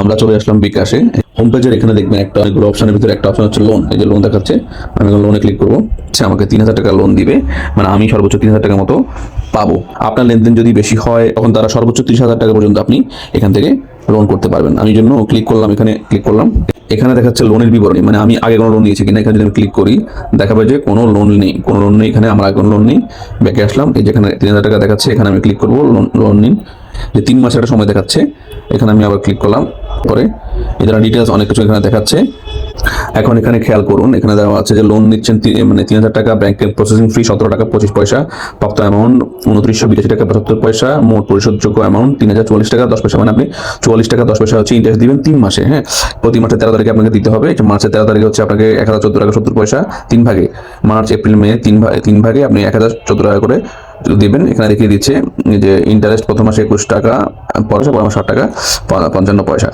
আমরা চলে আসলাম বিকাশে। হোম পেজের এখানে দেখবেন একটা অনেকগুলো অপশনের ভিতরে একটা অপশন হচ্ছে লোন। এই যে লোন দেখাচ্ছে, আমি লোনে ক্লিক করবো। সে আমাকে 3,000 টাকা লোন দিবে, মানে আমি সর্বোচ্চ 3,000 টাকা মতো পাবো। আপনার লেনদেন যদি বেশি হয় তখন তারা সর্বোচ্চ 30,000 টাকা পর্যন্ত আপনি এখান থেকে লোন করতে পারবেন। আমি জন্য ক্লিক করলাম, এখানে ক্লিক করলাম। এখানে দেখাচ্ছে লোনের বিবরণী, মানে আমি আগে কোনো লোন নিয়েছি কিনা। এখানে যদি আমি ক্লিক করি দেখাবে যে কোনো লোন নেই, কোনো লোন নেই। এখানে আমার আগে কোনো লোন নেই। ব্যাকে আসলাম, এই যেখানে 3,000 টাকা দেখাচ্ছে এখানে আমি ক্লিক করবো লোন নিন। যে 3 মাসের একটা সময় দেখাচ্ছে, এখানে আমি আবার ক্লিক করলাম। পরে এদের ডিটেলস অনেক কিছু এখানে দেখাচ্ছে। এখন এখানে খেয়াল করুন, এখানে দেওয়া আছে যে লোন নিচ্ছেন মানে 3,000 টাকা, ব্যাংকের প্রসেসিং ফি 17 টাকা 25 পয়সা, প্রাপ্ত অ্যামাউন্ট 2982 টাকা 75 পয়সা, মোট পরিশোধযোগ্য অ্যামাউন্ট 3,044 টাকা 10 পয়সা। মানে আপনি 44 টাকা 10 পয়সা হচ্ছে ইন্টারেস্ট দিবেন 3 মাসে। হ্যাঁ, প্রতি মাসে 13 তারিখে আপনাকে দিতে হবে। মার্চের 13 তারিখে হচ্ছে আপনাকে 1014 টাকা 70 পয়সা 3 ভাগে। মার্চ এপ্রিল মে 3 ভাগে আপনি 1014 টাকা করে দিবেন। এখানে দেখিয়ে দিচ্ছে যে ইন্টারেস্ট প্রথম মাসে 21 টাকা, পরে মাসে 60 টাকা 55 পয়সা।